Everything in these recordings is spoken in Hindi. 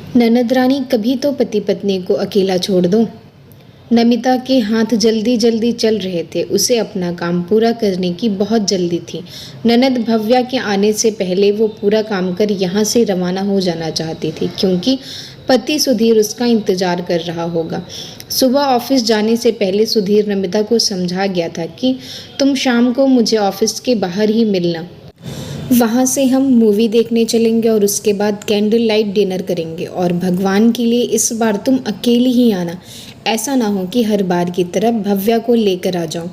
ननद रानी, कभी तो पति पत्नी को अकेला छोड़ दो। नमिता के हाथ जल्दी जल्दी चल रहे थे। उसे अपना काम पूरा करने की बहुत जल्दी थी। ननद भव्या के आने से पहले वो पूरा काम कर यहाँ से रवाना हो जाना चाहती थी, क्योंकि पति सुधीर उसका इंतजार कर रहा होगा। सुबह ऑफिस जाने से पहले सुधीर नमिता को समझा गया था कि तुम शाम को मुझे ऑफिस के बाहर ही मिलना। वहाँ से हम मूवी देखने चलेंगे और उसके बाद कैंडल लाइट डिनर करेंगे। और भगवान के लिए इस बार तुम अकेली ही आना, ऐसा ना हो कि हर बार की तरह भव्या को लेकर आ जाओ।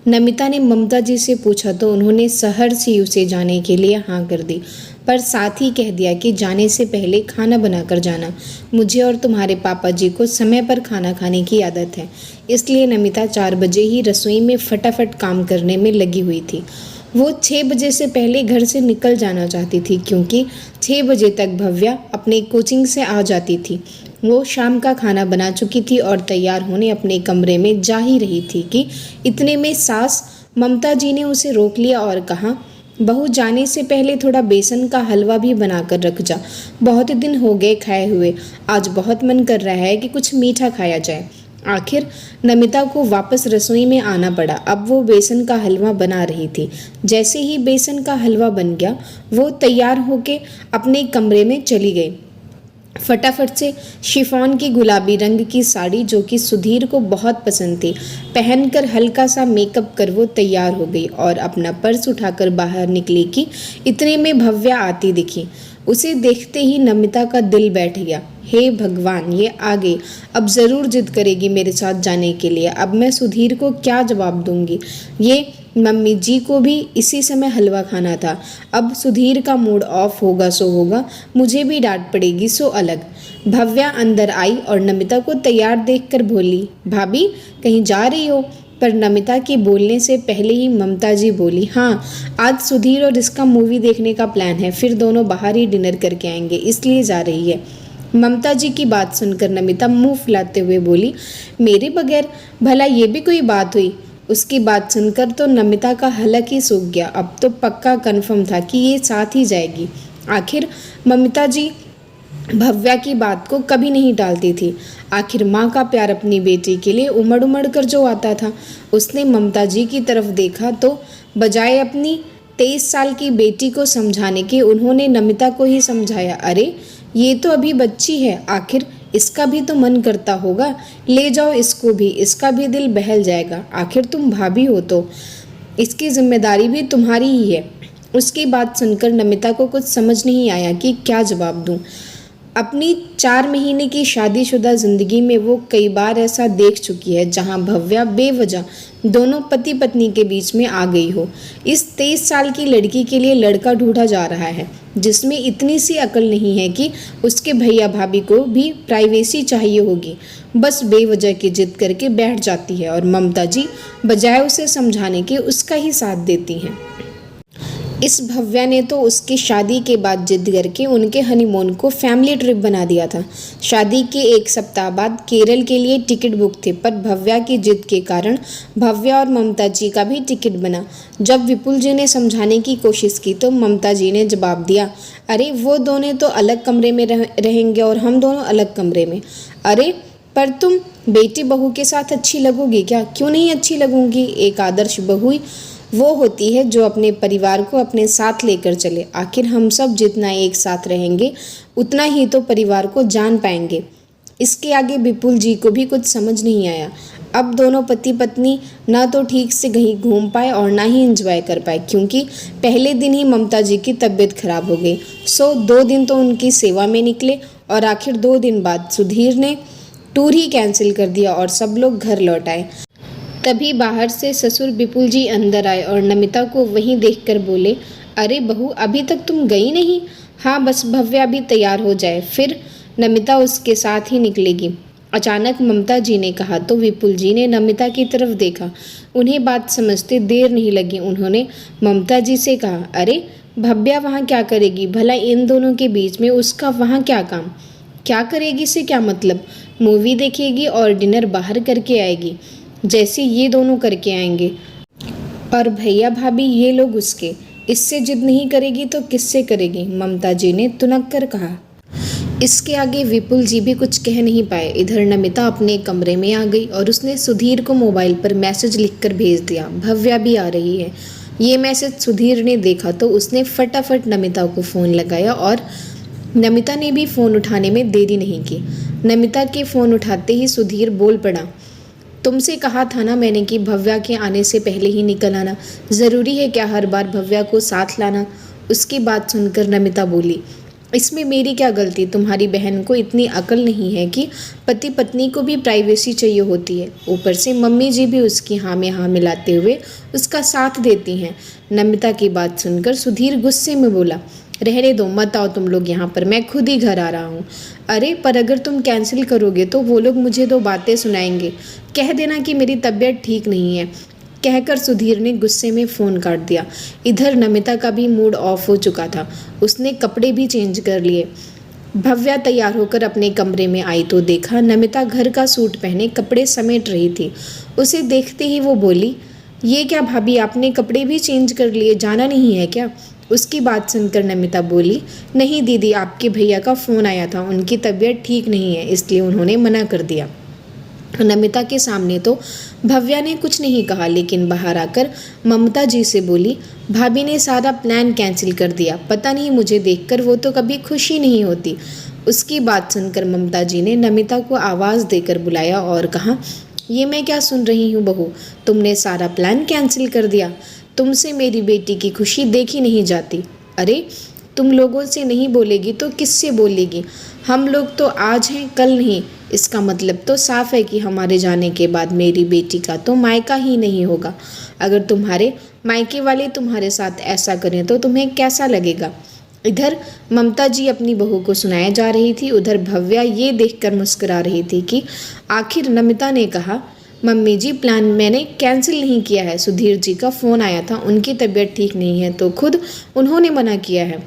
नमिता ने ममता जी से पूछा तो उन्होंने सहर्ष ही उसे जाने के लिए हाँ कर दी, पर साथ ही कह दिया कि जाने से पहले खाना बनाकर जाना। मुझे और तुम्हारे पापा जी को समय पर खाना खाने की आदत है, इसलिए नमिता 4 बजे ही रसोई में फटाफट काम करने में लगी हुई थी। वो 6 बजे से पहले घर से निकल जाना चाहती थी, क्योंकि 6 बजे तक भव्या अपने कोचिंग से आ जाती थी। वो शाम का खाना बना चुकी थी और तैयार होने अपने कमरे में जा ही रही थी कि इतने में सास ममता जी ने उसे रोक लिया और कहा, बहू, जाने से पहले थोड़ा बेसन का हलवा भी बनाकर रख जा। बहुत दिन हो गए खाए हुए, आज बहुत मन कर रहा है कि कुछ मीठा खाया जाए। आखिर नमिता को वापस रसोई में आना पड़ा। अब वो बेसन का हलवा बना रही थी। जैसे ही बेसन का हलवा बन गया, वो तैयार होके अपने कमरे में चली गई। फटाफट से शिफॉन की गुलाबी रंग की साड़ी, जो कि सुधीर को बहुत पसंद थी, पहनकर हल्का सा मेकअप कर वो तैयार हो गई और अपना पर्स उठाकर बाहर निकली कि इतने में भव्या आती दिखी। उसे देखते ही नमिता का दिल बैठ गया। हे भगवान, ये आ गई, अब ज़रूर जिद करेगी मेरे साथ जाने के लिए। अब मैं सुधीर को क्या जवाब दूंगी? ये मम्मी जी को भी इसी समय हलवा खाना था। अब सुधीर का मूड ऑफ होगा सो होगा, मुझे भी डांट पड़ेगी सो अलग। भव्या अंदर आई और नमिता को तैयार देखकर बोली, भाभी कहीं जा रही हो? पर नमिता के बोलने से पहले ही ममता जी बोली, हाँ, आज सुधीर और इसका मूवी देखने का प्लान है, फिर दोनों बाहर ही डिनर करके आएंगे, इसलिए जा रही है। ममता जी की बात सुनकर नमिता मुंह फुलाते हुए बोली, मेरे बगैर भला ये भी कोई बात हुई? उसकी बात सुनकर तो नमिता का हलक ही सूख गया। अब तो पक्का कन्फर्म था कि ये साथ ही जाएगी। आखिर ममता जी भव्या की बात को कभी नहीं टालती थी। आखिर माँ का प्यार अपनी बेटी के लिए उमड़ उमड़ कर जो आता था। उसने ममता जी की तरफ देखा तो बजाय अपनी 23 साल की बेटी को समझाने के उन्होंने नमिता को ही समझाया। अरे ये तो अभी बच्ची है, आखिर इसका भी तो मन करता होगा, ले जाओ इसको भी, इसका भी दिल बहल जाएगा। आखिर तुम भाभी हो तो इसकी जिम्मेदारी भी तुम्हारी ही है। उसकी बात सुनकर नमिता को कुछ समझ नहीं आया कि क्या जवाब दूं। अपनी 4 महीने की शादीशुदा जिंदगी में वो कई बार ऐसा देख चुकी है जहां भव्या बेवजह दोनों पति पत्नी के बीच में आ गई हो। इस 23 साल की लड़की के लिए लड़का ढूंढा जा रहा है जिसमें इतनी सी अकल नहीं है कि उसके भैया भाभी को भी प्राइवेसी चाहिए होगी। बस बेवजह की जिद करके बैठ जाती है और ममता जी बजाय उसे समझाने के उसका ही साथ देती हैं। इस भव्या ने तो उसकी शादी के बाद जिद करके उनके हनीमून को फैमिली ट्रिप बना दिया था। शादी के 1 सप्ताह बाद केरल के लिए टिकट बुक थे, पर भव्या की जिद के कारण भव्या और ममता जी का भी टिकट बना। जब विपुल जी ने समझाने की कोशिश की तो ममता जी ने जवाब दिया, अरे वो दोनों तो अलग कमरे में रहेंगे और हम दोनों अलग कमरे में। अरे पर तुम बेटी बहू के साथ अच्छी लगोगी क्या? क्यों नहीं अच्छी लगूंगी? एक आदर्श बहू वो होती है जो अपने परिवार को अपने साथ लेकर चले। आखिर हम सब जितना एक साथ रहेंगे उतना ही तो परिवार को जान पाएंगे। इसके आगे विपुल जी को भी कुछ समझ नहीं आया। अब दोनों पति पत्नी ना तो ठीक से कहीं घूम पाए और ना ही एंजॉय कर पाए, क्योंकि पहले दिन ही ममता जी की तबीयत खराब हो गई। सो 2 दिन तो उनकी सेवा में निकले और आखिर 2 दिन बाद सुधीर ने टूर ही कैंसिल कर दिया और सब लोग घर लौट आए। तभी बाहर से ससुर विपुल जी अंदर आए और नमिता को वहीं देखकर बोले, अरे बहू, अभी तक तुम गई नहीं? हाँ, बस भव्या भी तैयार हो जाए, फिर नमिता उसके साथ ही निकलेगी। अचानक ममता जी ने कहा तो विपुल जी ने नमिता की तरफ देखा। उन्हें बात समझते देर नहीं लगी। उन्होंने ममता जी से कहा, अरे भव्या वहाँ क्या करेगी? भला इन दोनों के बीच में उसका वहाँ क्या काम? क्या करेगी से क्या मतलब? मूवी देखेगी और डिनर बाहर करके आएगी जैसे ये दोनों करके आएंगे, और भैया भाभी ये लोग उसके। इससे जिद नहीं करेगी तो किससे करेगी? ममता जी ने तुनक कर कहा। इसके आगे विपुल जी भी कुछ कह नहीं पाए। इधर नमिता अपने कमरे में आ गई और उसने सुधीर को मोबाइल पर मैसेज लिखकर भेज दिया, भव्या भी आ रही है। ये मैसेज सुधीर ने देखा तो उसने फटाफट नमिता को फ़ोन लगाया और नमिता ने भी फ़ोन उठाने में देरी नहीं की। नमिता के फ़ोन उठाते ही सुधीर बोल पड़ा, तुमसे कहा था ना मैंने कि भव्या के आने से पहले ही निकल आना। ज़रूरी है क्या हर बार भव्या को साथ लाना? उसकी बात सुनकर नमिता बोली, इसमें मेरी क्या गलती? तुम्हारी बहन को इतनी अकल नहीं है कि पति पत्नी को भी प्राइवेसी चाहिए होती है। ऊपर से मम्मी जी भी उसकी हाँ में हाँ मिलाते हुए उसका साथ देती हैं। नमिता की बात सुनकर सुधीर गुस्से में बोला, रहने दो, मत आओ तुम लोग यहाँ पर, मैं खुद ही घर आ रहा हूँ। अरे पर अगर तुम कैंसिल करोगे तो वो लोग मुझे दो बातें सुनाएंगे। कह देना कि मेरी तबीयत ठीक नहीं है। कहकर सुधीर ने गुस्से में फ़ोन काट दिया। इधर नमिता का भी मूड ऑफ हो चुका था। उसने कपड़े भी चेंज कर लिए। भव्या तैयार होकर अपने कमरे में आई तो देखा नमिता घर का सूट पहने कपड़े समेट रही थी। उसे देखते ही वो बोली, ये क्या भाभी, आपने कपड़े भी चेंज कर लिए, जाना नहीं है क्या? उसकी बात सुनकर नमिता बोली, नहीं दीदी, आपके भैया का फ़ोन आया था, उनकी तबीयत ठीक नहीं है इसलिए उन्होंने मना कर दिया। नमिता के सामने तो भव्या ने कुछ नहीं कहा, लेकिन बाहर आकर ममता जी से बोली, भाभी ने सारा प्लान कैंसिल कर दिया। पता नहीं, मुझे देखकर वो तो कभी खुश ही नहीं होती। उसकी बात सुनकर ममता जी ने नमिता को आवाज़ देकर बुलाया और कहा, ये मैं क्या सुन रही हूँ बहू, तुमने सारा प्लान कैंसिल कर दिया। तुमसे मेरी बेटी की खुशी देखी नहीं जाती। अरे तुम लोगों से नहीं बोलेगी तो किससे बोलेगी? हम लोग तो आज हैं कल नहीं। इसका मतलब तो साफ है कि हमारे जाने के बाद मेरी बेटी का तो मायका ही नहीं होगा। अगर तुम्हारे मायके वाले तुम्हारे साथ ऐसा करें तो तुम्हें कैसा लगेगा? इधर ममता जी अपनी बहू को सुनाया जा रही थी, उधर भव्या ये देखकर मुस्कुरा रही थी कि आखिर नमिता ने कहा, मम्मी जी प्लान मैंने कैंसिल नहीं किया है। सुधीर जी का फ़ोन आया था, उनकी तबीयत ठीक नहीं है तो खुद उन्होंने मना किया है।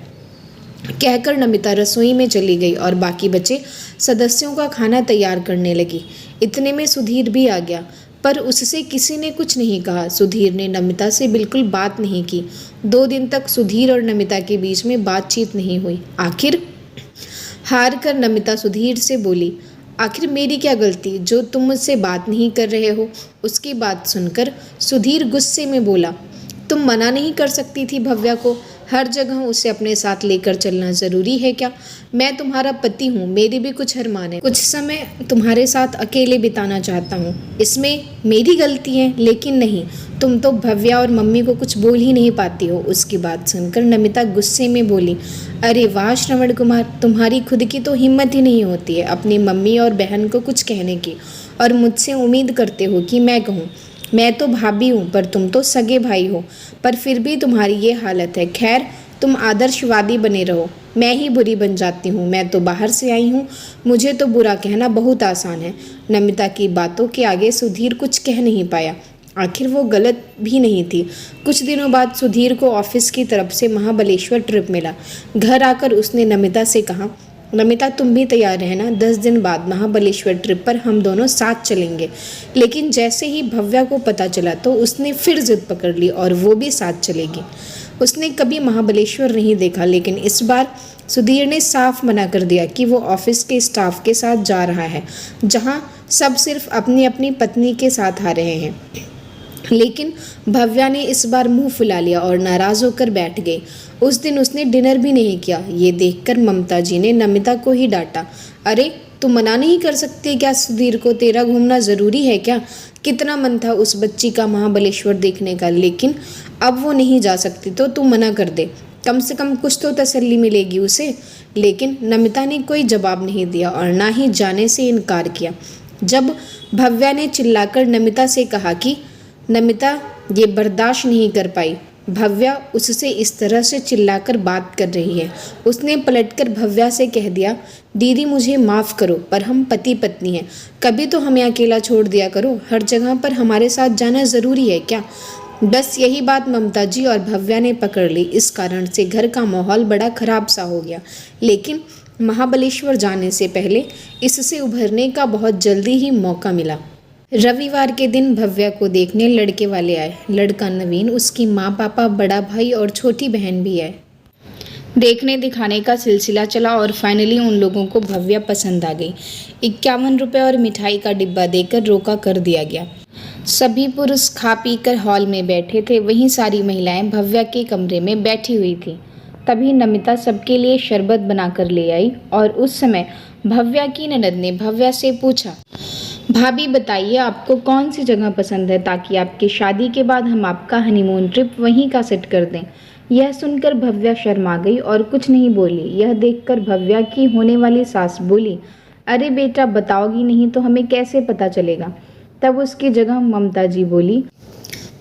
कहकर नमिता रसोई में चली गई और बाकी बचे सदस्यों का खाना तैयार करने लगी। इतने में सुधीर भी आ गया, पर उससे किसी ने कुछ नहीं कहा। सुधीर ने नमिता से बिल्कुल बात नहीं की। 2 दिन तक सुधीर और नमिता के बीच में बातचीत नहीं हुई। आखिर हार कर नमिता सुधीर से बोली, आखिर मेरी क्या गलती जो तुम मुझसे बात नहीं कर रहे हो? उसकी बात सुनकर सुधीर गुस्से में बोला, तुम मना नहीं कर सकती थी भव्या को? हर जगह उसे अपने साथ लेकर चलना ज़रूरी है क्या? मैं तुम्हारा पति हूँ, मेरी भी कुछ अरमान है। कुछ समय तुम्हारे साथ अकेले बिताना चाहता हूँ, इसमें मेरी गलती है? लेकिन नहीं, तुम तो भव्या और मम्मी को कुछ बोल ही नहीं पाती हो। उसकी बात सुनकर नमिता गुस्से में बोली, अरे वाह श्रवण कुमार, तुम्हारी खुद की तो हिम्मत ही नहीं होती है अपनी मम्मी और बहन को कुछ कहने की, और मुझसे उम्मीद करते हो कि मैं कहूँ। मैं तो भाभी हूँ पर तुम तो सगे भाई हो, पर फिर भी तुम्हारी ये हालत है। खैर तुम आदर्शवादी बने रहो, मैं ही बुरी बन जाती हूँ। मैं तो बाहर से आई हूँ, मुझे तो बुरा कहना बहुत आसान है। नमिता की बातों के आगे सुधीर कुछ कह नहीं पाया। आखिर वो गलत भी नहीं थी। कुछ दिनों बाद सुधीर को ऑफिस की तरफ से महाबलेश्वर ट्रिप मिला। घर आकर उसने नमिता से कहा, नमिता तुम भी तैयार रहना, 10 दिन बाद महाबलेश्वर ट्रिप पर हम दोनों साथ चलेंगे। लेकिन जैसे ही भव्या को पता चला तो उसने फिर जिद पकड़ ली और वो भी साथ चलेगी। उसने कभी महाबलेश्वर नहीं देखा, लेकिन इस बार सुधीर ने साफ मना कर दिया कि वो ऑफिस के स्टाफ के साथ जा रहा है, जहाँ सब सिर्फ अपनी अपनी पत्नी के साथ आ रहे हैं। लेकिन भव्या ने इस बार मुंह फुला लिया और नाराज़ होकर बैठ गई। उस दिन उसने डिनर भी नहीं किया। ये देखकर ममता जी ने नमिता को ही डांटा, अरे तू मना नहीं कर सकती क्या सुधीर को? तेरा घूमना ज़रूरी है क्या? कितना मन था उस बच्ची का महाबलेश्वर देखने का, लेकिन अब वो नहीं जा सकती तो तू मना कर दे, कम से कम कुछ तो तसल्ली मिलेगी उसे। लेकिन नमिता ने कोई जवाब नहीं दिया और ना ही जाने से इनकार किया। जब भव्या ने चिल्लाकर नमिता से कहा कि नमिता ये बर्दाश्त नहीं कर पाई। भव्या उससे इस तरह से चिल्लाकर बात कर रही है। उसने पलटकर भव्या से कह दिया, दीदी मुझे माफ़ करो, पर हम पति पत्नी हैं, कभी तो हमें अकेला छोड़ दिया करो। हर जगह पर हमारे साथ जाना ज़रूरी है क्या? बस यही बात ममता जी और भव्या ने पकड़ ली। इस कारण से घर का माहौल बड़ा खराब सा हो गया। लेकिन महाबलेश्वर जाने से पहले इससे उभरने का बहुत जल्दी ही मौका मिला। रविवार के दिन भव्या को देखने लड़के वाले आए। लड़का नवीन, उसकी माँ पापा, बड़ा भाई और छोटी बहन भी आए। देखने दिखाने का सिलसिला चला और फाइनली उन लोगों को भव्या पसंद आ गई। 51 रुपये और मिठाई का डिब्बा देकर रोका कर दिया गया। सभी पुरुष खा पी कर हॉल में बैठे थे, वहीं सारी महिलाएं भव्या के कमरे में बैठी हुई थीं। तभी नमिता सबके लिए शरबत बनाकर ले आई और उस समय भव्या की ननद ने भव्या से पूछा, भाभी बताइए आपको कौन सी जगह पसंद है ताकि आपकी शादी के बाद हम आपका हनीमून ट्रिप वहीं का सेट कर दें। यह सुनकर भव्या शर्मा गई और कुछ नहीं बोली। यह देखकर भव्या की होने वाली सास बोली, अरे बेटा बताओगी नहीं तो हमें कैसे पता चलेगा। तब उसकी जगह ममता जी बोली,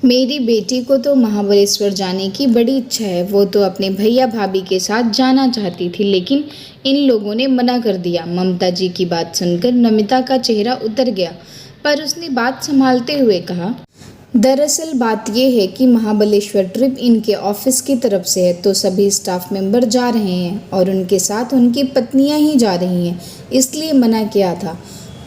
मेरी बेटी को तो महाबलेश्वर जाने की बड़ी इच्छा है, वो तो अपने भैया भाभी के साथ जाना चाहती थी लेकिन इन लोगों ने मना कर दिया। ममता जी की बात सुनकर नमिता का चेहरा उतर गया, पर उसने बात संभालते हुए कहा, दरअसल बात यह है कि महाबलेश्वर ट्रिप इनके ऑफिस की तरफ से है तो सभी स्टाफ मेंबर जा रहे हैं और उनके साथ उनकी पत्नियां ही जा रही हैं, इसलिए मना किया था।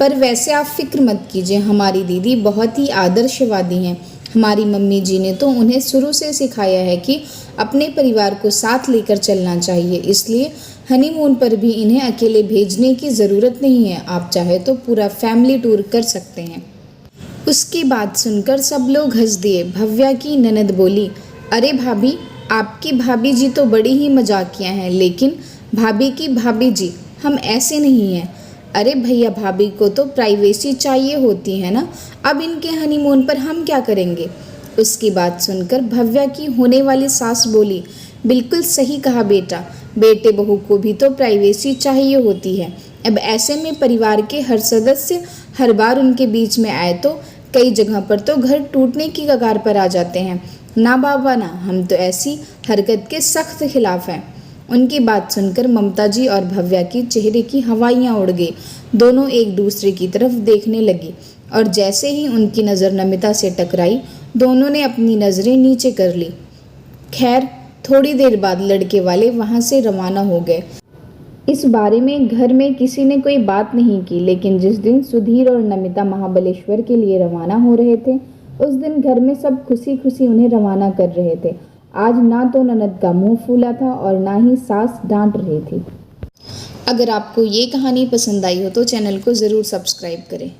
पर वैसे आप फिक्र मत कीजिए, हमारी दीदी बहुत ही आदर्शवादी हैं। हमारी मम्मी जी ने तो उन्हें शुरू से सिखाया है कि अपने परिवार को साथ लेकर चलना चाहिए, इसलिए हनीमून पर भी इन्हें अकेले भेजने की ज़रूरत नहीं है। आप चाहे तो पूरा फैमिली टूर कर सकते हैं। उसकी बात सुनकर सब लोग हंस दिए। भव्या की ननद बोली, अरे भाभी, आपकी भाभी जी तो बड़ी ही मजाकिया हैं, लेकिन भाभी की भाभी जी हम ऐसे नहीं हैं। अरे भैया भाभी को तो प्राइवेसी चाहिए होती है ना, अब इनके हनीमून पर हम क्या करेंगे। उसकी बात सुनकर भव्या की होने वाली सास बोली, बिल्कुल सही कहा बेटा, बेटे बहू को भी तो प्राइवेसी चाहिए होती है। अब ऐसे में परिवार के हर सदस्य हर बार उनके बीच में आए तो कई जगह पर तो घर टूटने की कगार पर आ जाते हैं। ना बाबा ना, हम तो ऐसी हरकत के सख्त खिलाफ हैं। उनकी बात सुनकर ममता जी और भव्या की चेहरे की हवाइयाँ उड़ गई। दोनों एक दूसरे की तरफ देखने लगी और जैसे ही उनकी नज़र नमिता से टकराई, दोनों ने अपनी नज़रें नीचे कर ली। खैर थोड़ी देर बाद लड़के वाले वहाँ से रवाना हो गए। इस बारे में घर में किसी ने कोई बात नहीं की, लेकिन जिस दिन सुधीर और नमिता महाबलेश्वर के लिए रवाना हो रहे थे, उस दिन घर में सब खुशी खुशी उन्हें रवाना कर रहे थे। आज ना तो ननद का मुंह फूला था और ना ही सास डांट रही थी। अगर आपको ये कहानी पसंद आई हो तो चैनल को ज़रूर सब्सक्राइब करें।